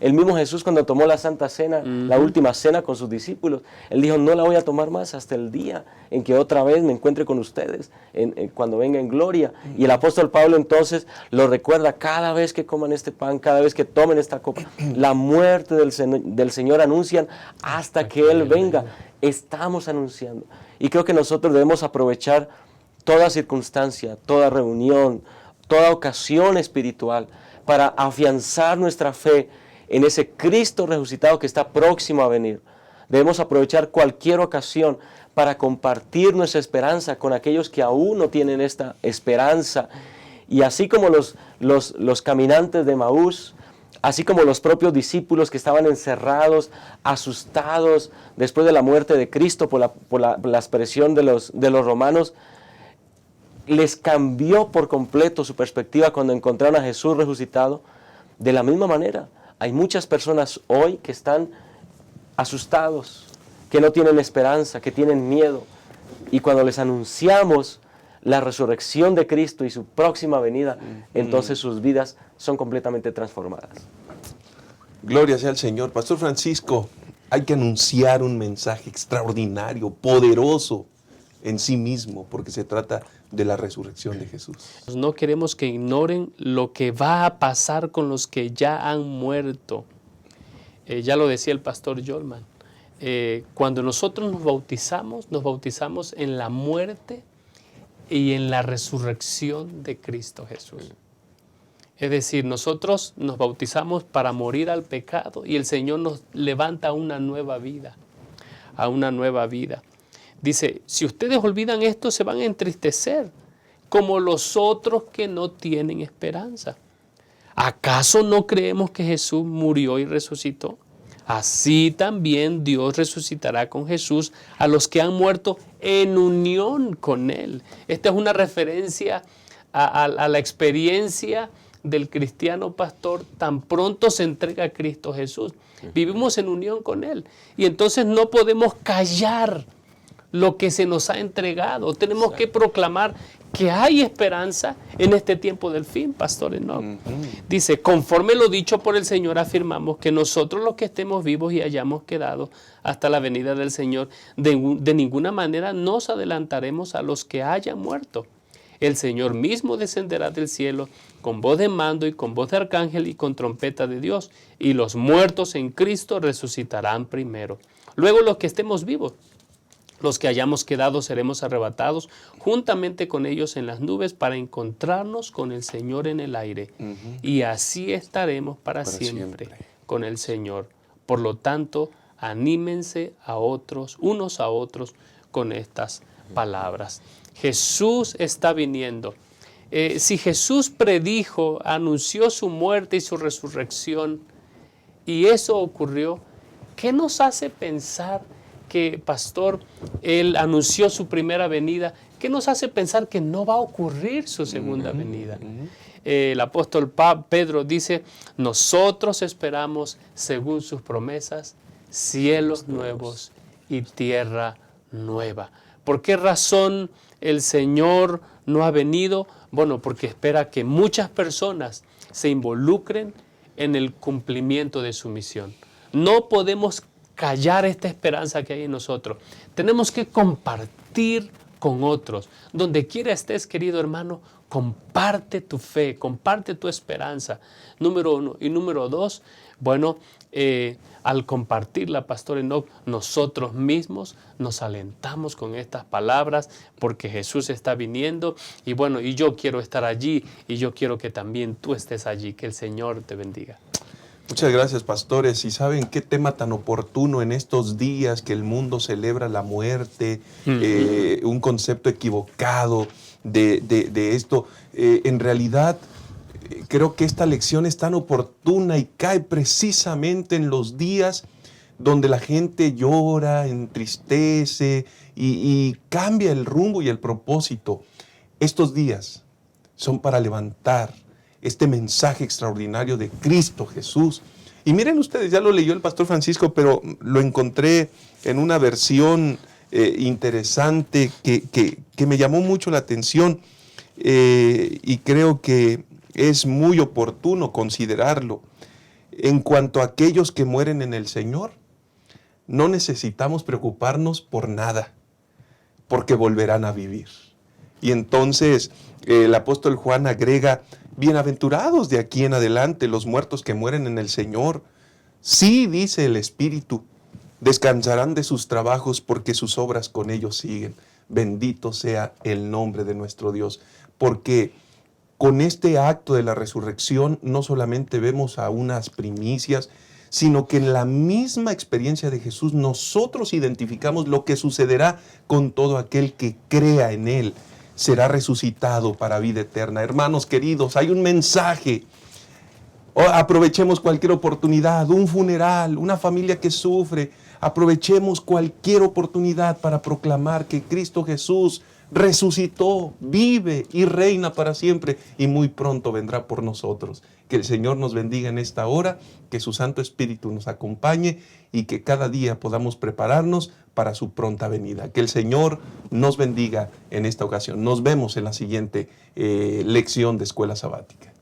El mismo Jesús, cuando tomó la Santa Cena, la última cena con sus discípulos, Él dijo, no la voy a tomar más hasta el día en que otra vez me encuentre con ustedes, cuando venga en gloria. Y el apóstol Pablo entonces lo recuerda, cada vez que coman este pan, cada vez que tomen esta copa, la muerte del Señor anuncian hasta que Él venga. Estamos anunciando. Y creo que nosotros debemos aprovechar toda circunstancia, toda reunión, toda ocasión espiritual para afianzar nuestra fe en ese Cristo resucitado que está próximo a venir. Debemos aprovechar cualquier ocasión para compartir nuestra esperanza con aquellos que aún no tienen esta esperanza. Y así como los caminantes de Emaús, así como los propios discípulos que estaban encerrados, asustados después de la muerte de Cristo por la expresión de los romanos, les cambió por completo su perspectiva cuando encontraron a Jesús resucitado. De la misma manera, hay muchas personas hoy que están asustados, que no tienen esperanza, que tienen miedo. Y cuando les anunciamos la resurrección de Cristo y su próxima venida, entonces sus vidas son completamente transformadas. Gloria sea al Señor. Pastor Francisco, hay que anunciar un mensaje extraordinario, poderoso en sí mismo, porque se trata de la resurrección de Jesús. No queremos que ignoren lo que va a pasar con los que ya han muerto. Ya lo decía el pastor Jolman. Cuando nosotros nos bautizamos en la muerte y en la resurrección de Cristo Jesús. Es decir, nosotros nos bautizamos para morir al pecado y el Señor nos levanta a una nueva vida, Dice, si ustedes olvidan esto, se van a entristecer, como los otros que no tienen esperanza. ¿Acaso no creemos que Jesús murió y resucitó? Así también Dios resucitará con Jesús a los que han muerto en unión con Él. Esta es una referencia a la experiencia del cristiano pastor tan pronto se entrega a Cristo Jesús. Vivimos en unión con Él y entonces no podemos callar lo que se nos ha entregado. Tenemos que proclamar que hay esperanza en este tiempo del fin, Pastor Enoch. Dice, conforme lo dicho por el Señor, afirmamos que nosotros los que estemos vivos y hayamos quedado hasta la venida del Señor, de ninguna manera nos adelantaremos a los que hayan muerto. El Señor mismo descenderá del cielo con voz de mando y con voz de arcángel y con trompeta de Dios, y los muertos en Cristo resucitarán primero. Luego los que estemos vivos, los que hayamos quedado, seremos arrebatados juntamente con ellos en las nubes para encontrarnos con el Señor en el aire. Y así estaremos para siempre con el Señor. Por lo tanto, anímense unos a otros con estas palabras. Jesús está viniendo. Si Jesús predijo, anunció su muerte y su resurrección, y eso ocurrió, ¿qué nos hace pensar que, pastor, Él anunció su primera venida? ¿Qué nos hace pensar que no va a ocurrir su segunda venida? El apóstol Pedro dice, nosotros esperamos, según sus promesas, cielos nuevos y tierra nueva. ¿Por qué razón el Señor no ha venido? Bueno, porque espera que muchas personas se involucren en el cumplimiento de su misión. No podemos callar esta esperanza que hay en nosotros. Tenemos que compartir con otros. Donde quiera estés, querido hermano, comparte tu fe, comparte tu esperanza. Número 1. Y número 2, bueno, al compartirla, Pastor Enoch, nosotros mismos nos alentamos con estas palabras porque Jesús está viniendo y bueno, y yo quiero estar allí y yo quiero que también tú estés allí. Que el Señor te bendiga. Muchas gracias, pastores. Y saben qué tema tan oportuno en estos días que el mundo celebra la muerte, un concepto equivocado de esto. En realidad, creo que esta lección es tan oportuna y cae precisamente en los días donde la gente llora, entristece y cambia el rumbo y el propósito. Estos días son para levantar este mensaje extraordinario de Cristo Jesús. Y miren ustedes, ya lo leyó el pastor Francisco, pero lo encontré en una versión interesante que me llamó mucho la atención y creo que es muy oportuno considerarlo. En cuanto a aquellos que mueren en el Señor, no necesitamos preocuparnos por nada, porque volverán a vivir. Y entonces el apóstol Juan agrega, bienaventurados de aquí en adelante los muertos que mueren en el Señor. Sí, dice el Espíritu, descansarán de sus trabajos porque sus obras con ellos siguen. Bendito sea el nombre de nuestro Dios, porque con este acto de la resurrección no solamente vemos a unas primicias, sino que en la misma experiencia de Jesús nosotros identificamos lo que sucederá con todo aquel que crea en Él. Será resucitado para vida eterna. Hermanos queridos, hay un mensaje. Aprovechemos cualquier oportunidad, un funeral, una familia que sufre. Aprovechemos cualquier oportunidad para proclamar que Cristo Jesús resucitó, vive y reina para siempre y muy pronto vendrá por nosotros. Que el Señor nos bendiga en esta hora, que su Santo Espíritu nos acompañe y que cada día podamos prepararnos para su pronta venida. Que el Señor nos bendiga en esta ocasión. Nos vemos en la siguiente lección de Escuela Sabática.